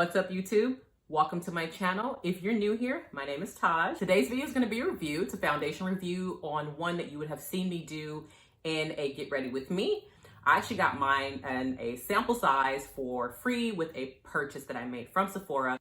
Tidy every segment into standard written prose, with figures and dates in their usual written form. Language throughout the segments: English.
What's up, YouTube? Welcome to my channel. If you're new here, my name is Taj. Today's video is going to be a review. It's a foundation review on one that you would have seen me do in a Get Ready With Me. I actually got mine in a sample size for free with a purchase that I made from Sephora.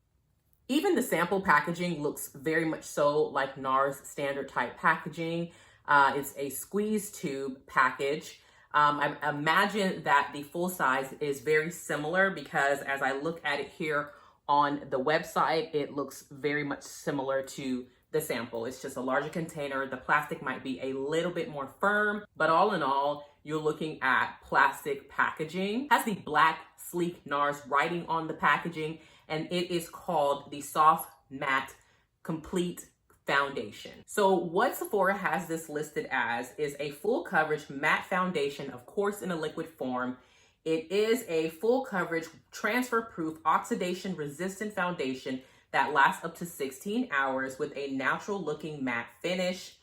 Even the sample packaging looks very much so like NARS standard type packaging. It's a squeeze tube package. I imagine that the full size is very similar because as I look at it here on the website, it looks very much similar to the sample. It's just a larger container. The plastic might be a little bit more firm, but all in all, you're looking at plastic packaging. It has the black, sleek NARS writing on the packaging, and it is called the Soft Matte Complete Foundation. So what Sephora has this listed as is a full coverage matte foundation, of course in a liquid form. It is a full coverage, transfer proof, oxidation resistant foundation that lasts up to 16 hours with a natural looking matte finish.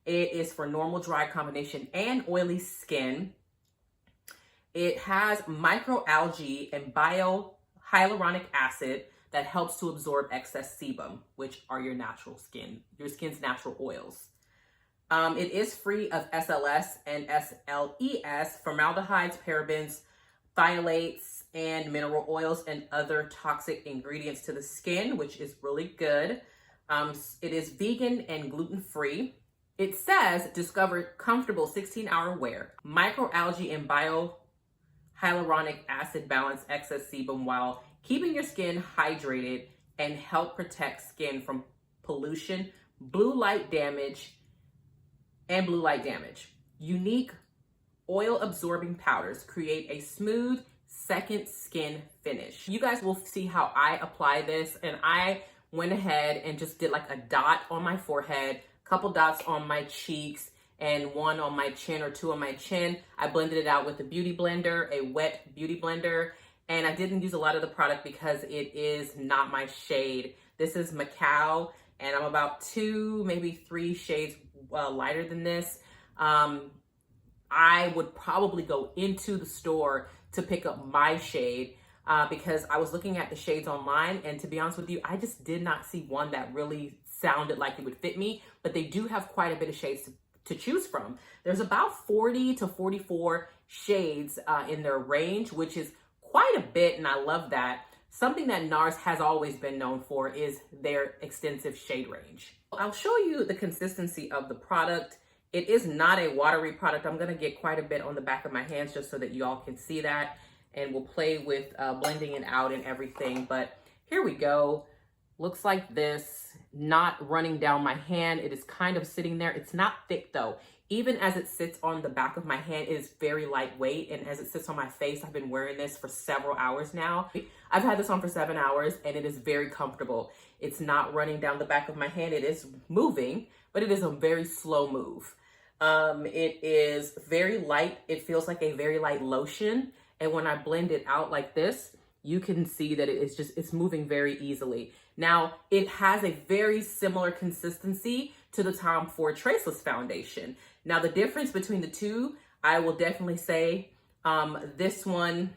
It is for normal, dry, combination, and oily skin. It has microalgae and hyaluronic acid that helps to absorb excess sebum, which are your skin's natural oils. It is free of SLS and SLES, formaldehydes, parabens, phthalates, and mineral oils and other toxic ingredients to the skin, which is really good. It is vegan and gluten-free. It says, discover comfortable 16-hour wear. Microalgae and hyaluronic acid balance excess sebum while keeping your skin hydrated and help protect skin from pollution, blue light damage. Unique oil absorbing powders create a smooth second skin finish. You guys will see how I apply this, and I went ahead and just did like a dot on my forehead, couple dots on my cheeks, and one on my chin or two on my chin. I blended it out with a beauty blender, a wet beauty blender, and I didn't use a lot of the product because it is not my shade. This is Macao, and I'm about 2, maybe 3 shades lighter than this. I would probably go into the store to pick up my shade because I was looking at the shades online, and to be honest with you, I just did not see one that really sounded like it would fit me, but they do have quite a bit of shades to choose from. There's about 40 to 44 shades in their range, which is quite a bit, and I love that. Something that NARS has always been known for is their extensive shade range. I'll show you the consistency of the product. It is not a watery product. I'm gonna get quite a bit on the back of my hands just so that you all can see that, and we'll play with blending it out and everything, but here we go. Looks like this, not running down my hand. It is kind of sitting there. It's not thick though. Even as it sits on the back of my hand, it is very lightweight. And as it sits on my face, I've been wearing this for several hours now. I've had this on for 7 hours and it is very comfortable. It's not running down the back of my hand. It is moving, but it is a very slow move. It is very light. It feels like a very light lotion. And when I blend it out like this, you can see that it's moving very easily. Now, it has a very similar consistency to the Tom Ford Traceless Foundation. Now, the difference between the two, I will definitely say this one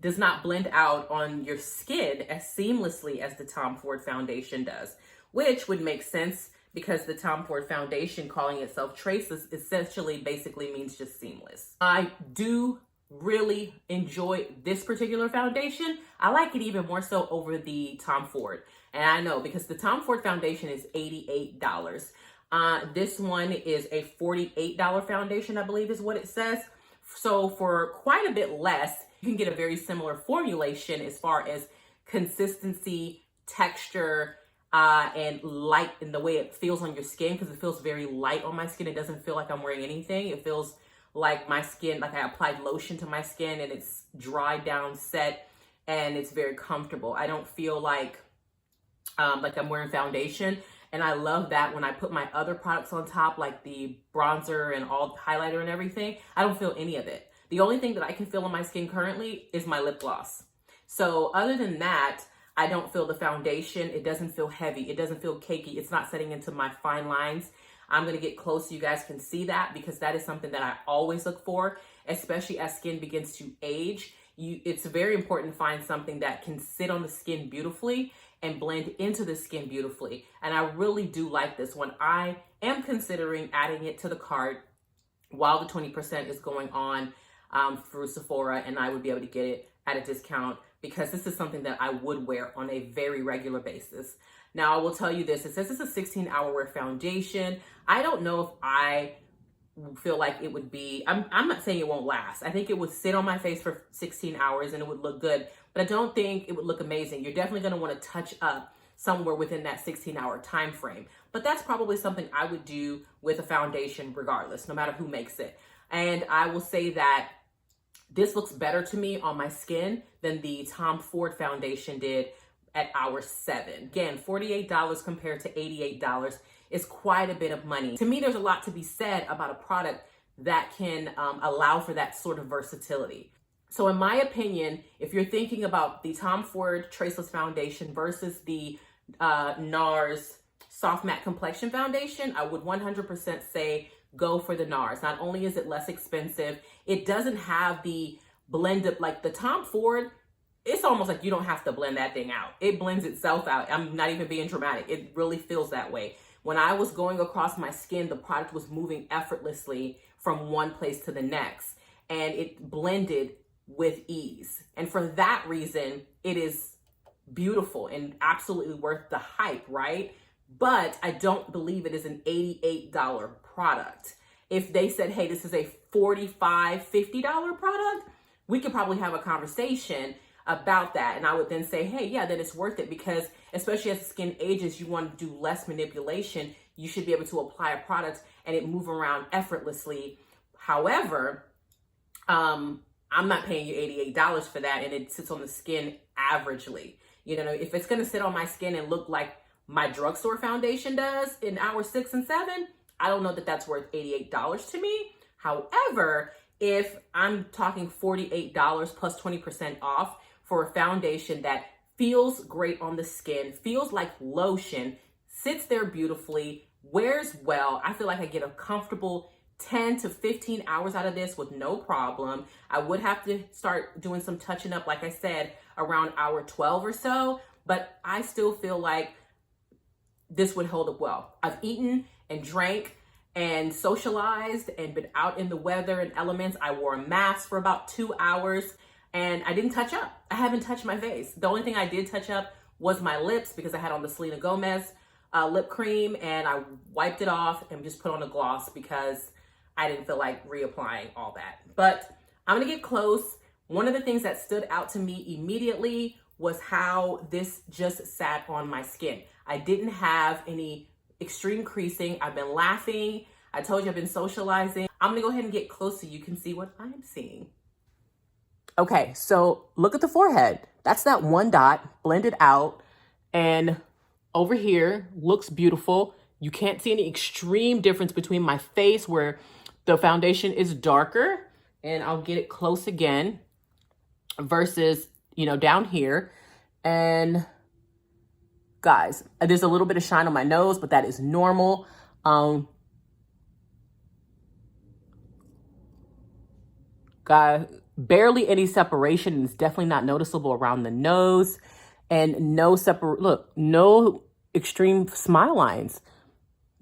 does not blend out on your skin as seamlessly as the Tom Ford Foundation does, which would make sense because the Tom Ford Foundation, calling itself Traceless, essentially basically means just seamless. I do really enjoy this particular foundation. I like it even more so over the Tom Ford. And I know because the Tom Ford foundation is $88. This one is a $48 foundation, I believe is what it says. So for quite a bit less, you can get a very similar formulation as far as consistency, texture, and light in the way it feels on your skin, because it feels very light on my skin. It doesn't feel like I'm wearing anything. It feels like my skin, like I applied lotion to my skin and it's dried down, set, and it's very comfortable. I don't feel like I'm wearing foundation. And I love that when I put my other products on top, like the bronzer and all the highlighter and everything, I don't feel any of it. The only thing that I can feel on my skin currently is my lip gloss. So other than that, I don't feel the foundation. It doesn't feel heavy. It doesn't feel cakey. It's not setting into my fine lines. I'm going to get close so you guys can see that, because that is something that I always look for, especially as skin begins to age. It's very important to find something that can sit on the skin beautifully and blend into the skin beautifully. And I really do like this one. I am considering adding it to the cart while the 20% is going on through Sephora, and I would be able to get it at a discount because this is something that I would wear on a very regular basis. Now, I will tell you this. It says it's a 16-hour wear foundation. I don't know if I feel like it would be, I'm not saying it won't last. I think it would sit on my face for 16 hours and it would look good, but I don't think it would look amazing. You're definitely going to want to touch up somewhere within that 16-hour time frame. But that's probably something I would do with a foundation regardless, no matter who makes it. And I will say that this looks better to me on my skin than the Tom Ford foundation did at hour 7. Again, $48 compared to $88 is quite a bit of money. To me, there's a lot to be said about a product that can allow for that sort of versatility. So in my opinion, if you're thinking about the Tom Ford Traceless Foundation versus the NARS Soft Matte Complexion Foundation, I would 100% say go for the NARS. Not only is it less expensive, it doesn't have the blend up like the Tom Ford. It's almost like you don't have to blend that thing out. It blends itself out. I'm not even being dramatic. It really feels that way. When I was going across my skin, the product was moving effortlessly from one place to the next, and it blended with ease. And for that reason, it is beautiful and absolutely worth the hype, right? But I don't believe it is an $88 product. If they said, hey, this is a $45, $50 product, we could probably have a conversation about that. And I would then say, hey, yeah, then it's worth it, because especially as the skin ages, you want to do less manipulation. You should be able to apply a product and it move around effortlessly. However, I'm not paying you $88 for that, and it sits on the skin averagely. You know, if it's going to sit on my skin and look like my drugstore foundation does in hour 6 and 7, I don't know that that's worth $88 to me. However, if I'm talking $48 plus 20% off for a foundation that feels great on the skin, feels like lotion, sits there beautifully, wears well, I feel like I get a comfortable 10 to 15 hours out of this with no problem. I would have to start doing some touching up, like I said, around hour 12 or so, but I still feel like this would hold up well. I've eaten and drank and socialized and been out in the weather and elements. I wore a mask for about 2 hours and I didn't touch up. I haven't touched my face. The only thing I did touch up was my lips, because I had on the Selena Gomez lip cream, and I wiped it off and just put on a gloss because I didn't feel like reapplying all that. But I'm gonna get close. One of the things that stood out to me immediately was how this just sat on my skin. I didn't have any extreme creasing. I've been laughing. I told you I've been socializing. I'm gonna go ahead and get close so you can see what I'm seeing. Okay, so look at the forehead. That's that one dot blended out, and over here looks beautiful. You can't see any extreme difference between my face where the foundation is darker, and I'll get it close again, versus, you know, down here. And guys, there's a little bit of shine on my nose, but that is normal. Guys, barely any separation. It's definitely not noticeable around the nose, and no extreme smile lines.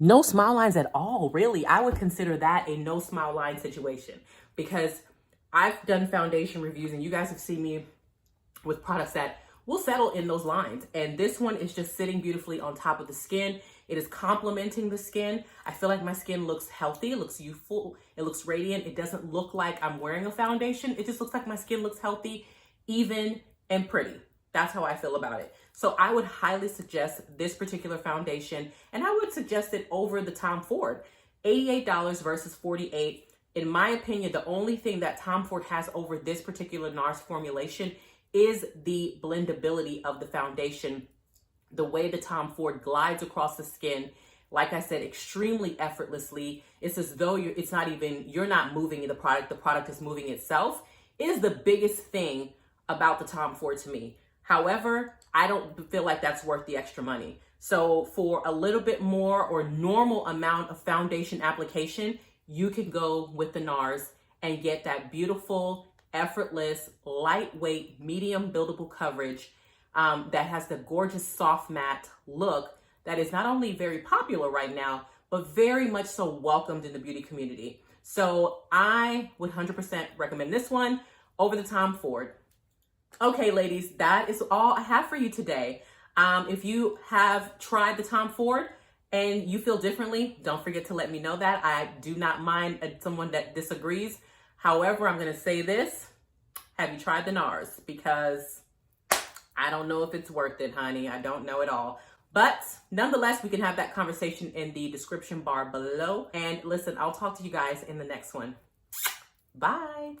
No smile lines at all, really. I would consider that a no smile line situation, because I've done foundation reviews and you guys have seen me with products that will settle in those lines. And this one is just sitting beautifully on top of the skin. It is complementing the skin. I feel like my skin looks healthy. It looks youthful. It looks radiant. It doesn't look like I'm wearing a foundation. It just looks like my skin looks healthy, even, and pretty. That's how I feel about it. So I would highly suggest this particular foundation, and I would suggest it over the Tom Ford. $88 versus $48. In my opinion, the only thing that Tom Ford has over this particular NARS formulation is the blendability of the foundation. The way the Tom Ford glides across the skin, like I said, extremely effortlessly. It's as though you're not moving the product is moving itself, is the biggest thing about the Tom Ford to me. However, I don't feel like that's worth the extra money. So for a little bit more or normal amount of foundation application, you can go with the NARS and get that beautiful, effortless, lightweight, medium buildable coverage that has the gorgeous soft matte look that is not only very popular right now, but very much so welcomed in the beauty community. So I would 100% recommend this one over the Tom Ford. Okay, ladies, that is all I have for you today. If you have tried the Tom Ford and you feel differently, don't forget to let me know that. I do not mind someone that disagrees. However, I'm going to say this. Have you tried the NARS? Because I don't know if it's worth it, honey. I don't know at all. But nonetheless, we can have that conversation in the description bar below. And listen, I'll talk to you guys in the next one. Bye.